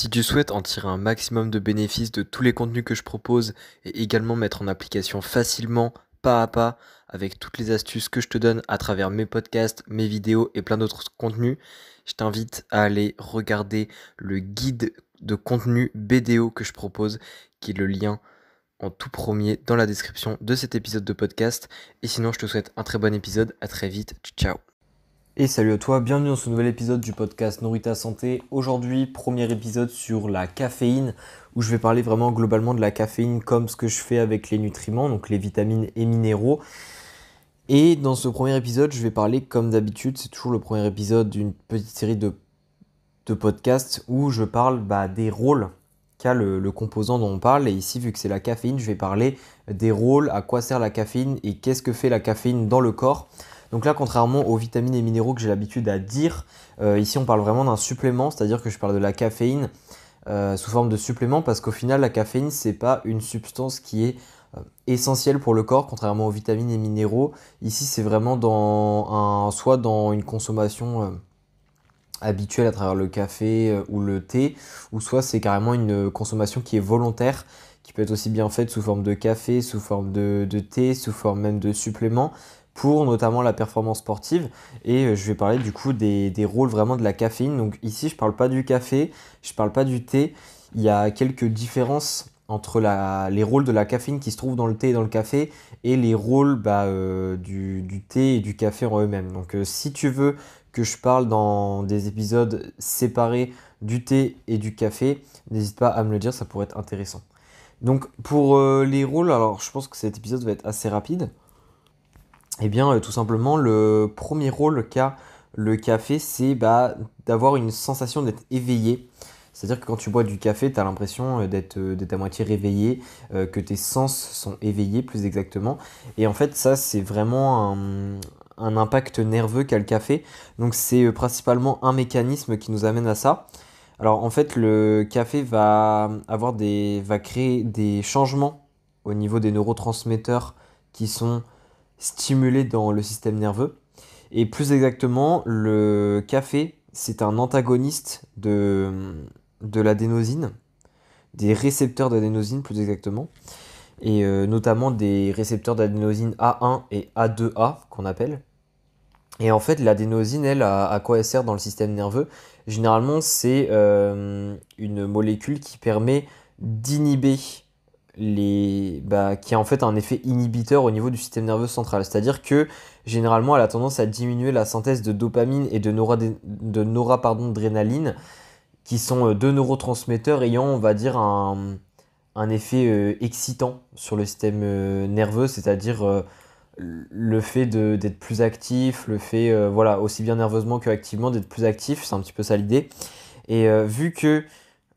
Si tu souhaites en tirer un maximum de bénéfices de tous les contenus que je propose et également mettre en application facilement, pas à pas, avec toutes les astuces que je te donne à travers mes podcasts, mes vidéos et plein d'autres contenus, je t'invite à aller regarder le guide de contenu BDO que je propose, qui est le lien en tout premier dans la description de cet épisode de podcast. Et sinon, je te souhaite un très bon épisode. À très vite. Ciao. Et salut à toi, bienvenue dans ce nouvel épisode du podcast Nourris ta santé. Aujourd'hui, premier épisode sur la caféine, où je vais parler vraiment globalement de la caféine comme ce que je fais avec les nutriments, donc les vitamines et minéraux. Et dans ce premier épisode, je vais parler comme d'habitude, c'est toujours le premier épisode d'une petite série de podcasts où je parle des rôles qu'a le composant dont on parle. Et ici, vu que c'est la caféine, je vais parler des rôles, à quoi sert la caféine et qu'est-ce que fait la caféine dans le corps. Donc là, contrairement aux vitamines et minéraux que j'ai l'habitude à dire, ici on parle vraiment d'un supplément, c'est-à-dire que je parle de la caféine sous forme de supplément parce qu'au final, la caféine, c'est pas une substance qui est essentielle pour le corps, contrairement aux vitamines et minéraux. Ici, c'est vraiment soit dans une consommation habituelle à travers le café ou le thé, ou soit c'est carrément une consommation qui est volontaire, qui peut être aussi bien faite sous forme de café, sous forme de thé, sous forme même de supplément, pour notamment la performance sportive. Et je vais parler du coup des rôles vraiment de la caféine. Donc ici, je parle pas du café, je parle pas du thé. Il y a quelques différences entre les rôles de la caféine qui se trouvent dans le thé et dans le café et les rôles du thé et du café en eux-mêmes. Donc si tu veux que je parle dans des épisodes séparés du thé et du café, n'hésite pas à me le dire, ça pourrait être intéressant. Donc pour les rôles, alors je pense que cet épisode va être assez rapide. Eh bien, tout simplement, le premier rôle qu'a le café, c'est d'avoir une sensation d'être éveillé. C'est-à-dire que quand tu bois du café, tu as l'impression d'être à moitié réveillé, que tes sens sont éveillés plus exactement. Et en fait, ça, c'est vraiment un impact nerveux qu'a le café. Donc c'est principalement un mécanisme qui nous amène à ça. Alors en fait, le café va créer des changements au niveau des neurotransmetteurs qui sont stimulés dans le système nerveux. Et plus exactement, le café, c'est un antagoniste de l'adénosine, des récepteurs d'adénosine plus exactement, et notamment des récepteurs d'adénosine A1 et A2A qu'on appelle. Et en fait, l'adénosine, elle, à quoi elle sert dans le système nerveux? Généralement, c'est une molécule qui permet d'inhiber qui a en fait un effet inhibiteur au niveau du système nerveux central. C'est-à-dire que généralement, elle a tendance à diminuer la synthèse de dopamine et de noradrénaline, qui sont deux neurotransmetteurs ayant, on va dire, un effet excitant sur le système nerveux, c'est-à-dire le fait d'être plus actif, le fait, voilà, aussi bien nerveusement que activement, d'être plus actif, c'est un petit peu ça l'idée. Et vu que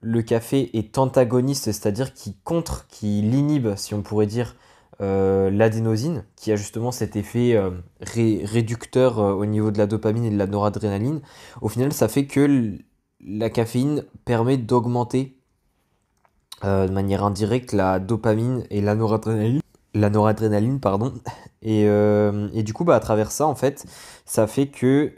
le café est antagoniste, c'est-à-dire qu'il inhibe, si on pourrait dire, l'adénosine, qui a justement cet effet réducteur au niveau de la dopamine et de la noradrénaline, au final, ça fait que la caféine permet d'augmenter de manière indirecte la dopamine et la noradrénaline, pardon. Et du coup, à travers ça, en fait, ça fait que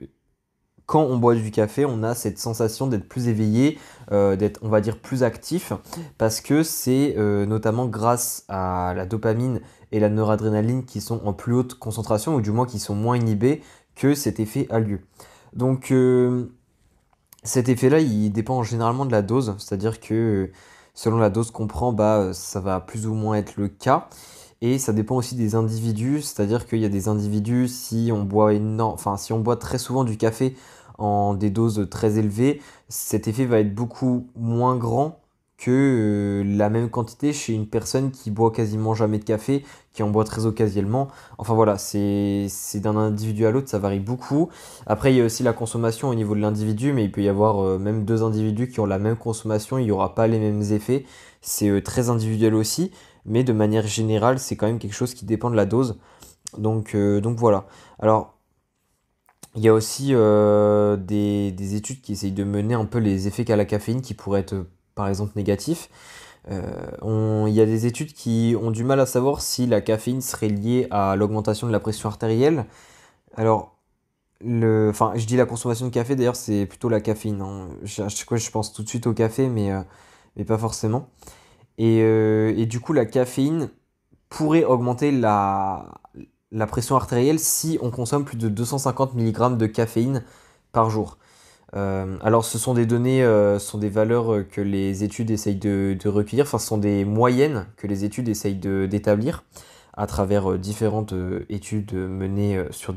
quand on boit du café, on a cette sensation d'être plus éveillé, d'être, on va dire, plus actif, parce que c'est notamment grâce à la dopamine et la noradrénaline qui sont en plus haute concentration, ou du moins qui sont moins inhibés, que cet effet a lieu. Donc cet effet-là, il dépend généralement de la dose, c'est-à-dire que selon la dose qu'on prend, ça va plus ou moins être le cas. Et ça dépend aussi des individus, c'est-à-dire qu'il y a des individus, si on boit si on boit très souvent du café en des doses très élevées, cet effet va être beaucoup moins grand que la même quantité chez une personne qui boit quasiment jamais de café, qui en boit très occasionnellement. Enfin voilà, c'est d'un individu à l'autre, ça varie beaucoup. Après, il y a aussi la consommation au niveau de l'individu, mais il peut y avoir même deux individus qui ont la même consommation, il n'y aura pas les mêmes effets. C'est très individuel aussi, mais de manière générale, c'est quand même quelque chose qui dépend de la dose. Donc voilà. Alors, il y a aussi des études qui essayent de mener un peu les effets qu'a la caféine qui pourraient être par exemple négatifs. Il y a des études qui ont du mal à savoir si la caféine serait liée à l'augmentation de la pression artérielle. Alors, Enfin, je dis la consommation de café, d'ailleurs, c'est plutôt la caféine, hein. À chaque fois, je pense tout de suite au café, mais pas forcément. Et du coup, la caféine pourrait augmenter la pression artérielle si on consomme plus de 250 mg de caféine par jour. Alors, ce sont des données, ce sont des valeurs que les études essayent de recueillir, enfin, ce sont des moyennes que les études essayent d'établir à travers différentes études menées sur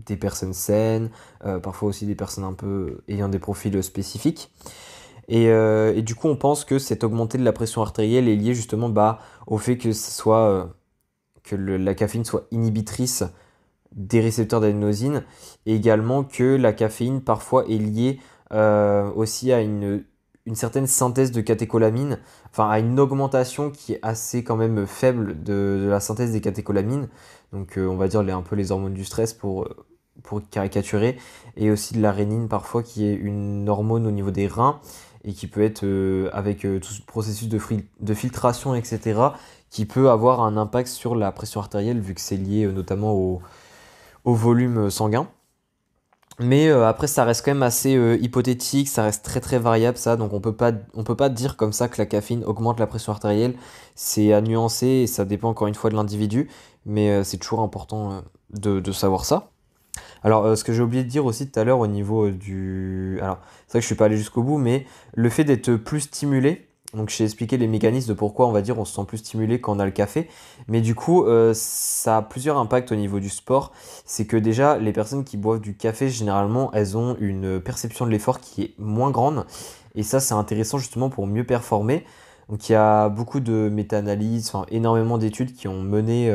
des personnes saines, parfois aussi des personnes un peu ayant des profils spécifiques. Et du coup, on pense que cette augmentée de la pression artérielle est liée justement au fait que la caféine soit inhibitrice des récepteurs d'adénosine, et également que la caféine parfois est liée aussi à une certaine synthèse de catécholamines, enfin à une augmentation qui est assez quand même faible de la synthèse des catécholamines, donc on va dire un peu les hormones du stress pour caricaturer, et aussi de la rénine parfois qui est une hormone au niveau des reins et qui peut être avec tout ce processus de filtration, etc., qui peut avoir un impact sur la pression artérielle vu que c'est lié notamment au volume sanguin. Mais après, ça reste quand même assez hypothétique, ça reste très très variable ça, donc on peut pas dire comme ça que la caféine augmente la pression artérielle. C'est à nuancer et ça dépend encore une fois de l'individu, mais c'est toujours important de savoir ça. Alors, ce que j'ai oublié de dire aussi tout à l'heure au niveau du... Alors, c'est vrai que je suis pas allé jusqu'au bout, mais le fait d'être plus stimulé, donc j'ai expliqué les mécanismes de pourquoi on va dire on se sent plus stimulé quand on a le café, mais du coup, ça a plusieurs impacts au niveau du sport. C'est que déjà, les personnes qui boivent du café, généralement, elles ont une perception de l'effort qui est moins grande, et ça, c'est intéressant justement pour mieux performer. Donc, il y a beaucoup de méta-analyses, enfin, énormément d'études qui ont mené...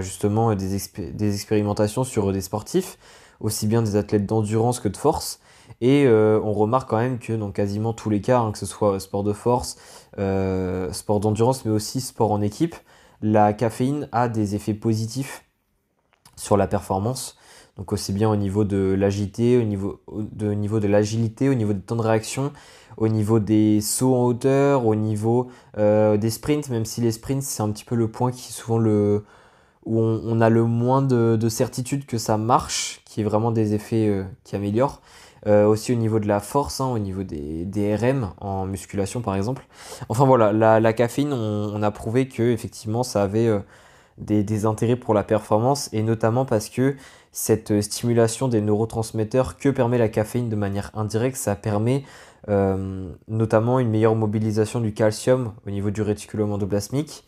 justement des expérimentations sur des sportifs, aussi bien des athlètes d'endurance que de force. Et on remarque quand même que dans quasiment tous les cas, hein, que ce soit sport de force, sport d'endurance, mais aussi sport en équipe, la caféine a des effets positifs sur la performance. Donc aussi bien au niveau de l'agilité, au niveau de l'agilité, au niveau des temps de réaction, au niveau des sauts en hauteur, au niveau des sprints, même si les sprints c'est un petit peu le point qui est souvent où on a le moins de certitude que ça marche, qui est vraiment des effets qui améliorent. Aussi au niveau de la force, hein, au niveau des RM en musculation par exemple. Enfin voilà, la caféine, on a prouvé que effectivement ça avait des intérêts pour la performance, et notamment parce que cette stimulation des neurotransmetteurs que permet la caféine de manière indirecte, ça permet notamment une meilleure mobilisation du calcium au niveau du réticulum endoplasmique,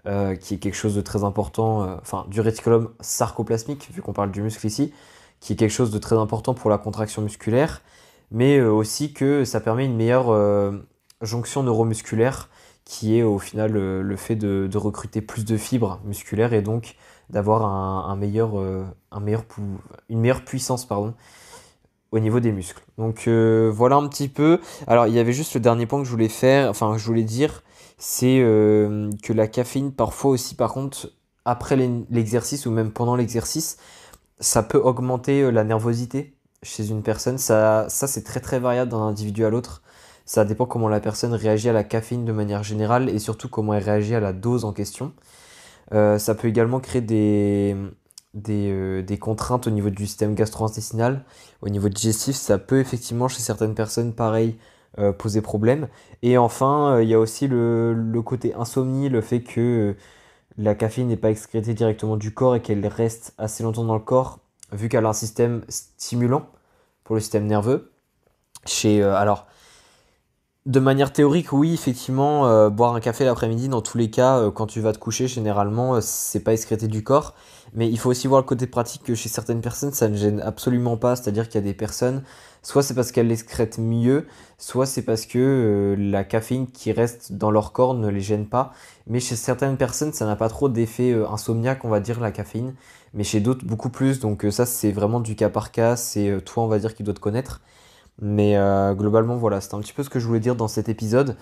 qui est quelque chose de très important, enfin du réticulum sarcoplasmique, vu qu'on parle du muscle ici, qui est quelque chose de très important pour la contraction musculaire, mais aussi que ça permet une meilleure jonction neuromusculaire, qui est au final le fait de recruter plus de fibres musculaires et donc d'avoir une meilleure puissance, pardon, au niveau des muscles. Donc voilà un petit peu. Alors il y avait juste le dernier point que je voulais faire, enfin je voulais dire, c'est que la caféine parfois aussi par contre après l'exercice ou même pendant l'exercice, ça peut augmenter la nervosité chez une personne. Ça c'est très très variable d'un individu à l'autre. Ça dépend comment la personne réagit à la caféine de manière générale et surtout comment elle réagit à la dose en question. Ça peut également créer des contraintes au niveau du système gastro-intestinal, au niveau digestif. Ça peut effectivement chez certaines personnes, pareil, poser problème. Et enfin, il y a aussi le côté insomnie, le fait que la caféine n'est pas excrétée directement du corps et qu'elle reste assez longtemps dans le corps, vu qu'elle a un système stimulant pour le système nerveux. Alors, de manière théorique, oui, effectivement, boire un café l'après-midi, dans tous les cas, quand tu vas te coucher, généralement, c'est pas excrété du corps. Mais il faut aussi voir le côté pratique que chez certaines personnes, ça ne gêne absolument pas. C'est-à-dire qu'il y a des personnes, soit c'est parce qu'elles l'excrètent mieux, soit c'est parce que la caféine qui reste dans leur corps ne les gêne pas. Mais chez certaines personnes, ça n'a pas trop d'effet insomniaque, on va dire, la caféine. Mais chez d'autres, beaucoup plus. Donc ça, c'est vraiment du cas par cas. C'est toi, on va dire, qui doit te connaître. Mais globalement, voilà, c'était un petit peu ce que je voulais dire dans cet épisode.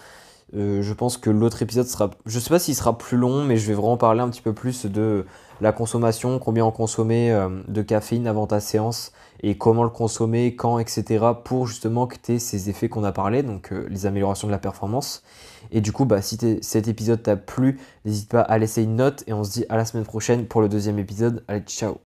Je pense que l'autre épisode sera... Je sais pas s'il sera plus long, mais je vais vraiment parler un petit peu plus de la consommation, combien on consommait de caféine avant ta séance, et comment le consommer, quand, etc. pour justement que tu aies ces effets qu'on a parlé, donc les améliorations de la performance. Et du coup, si cet épisode t'a plu, n'hésite pas à laisser une note, et on se dit à la semaine prochaine pour le deuxième épisode. Allez, ciao!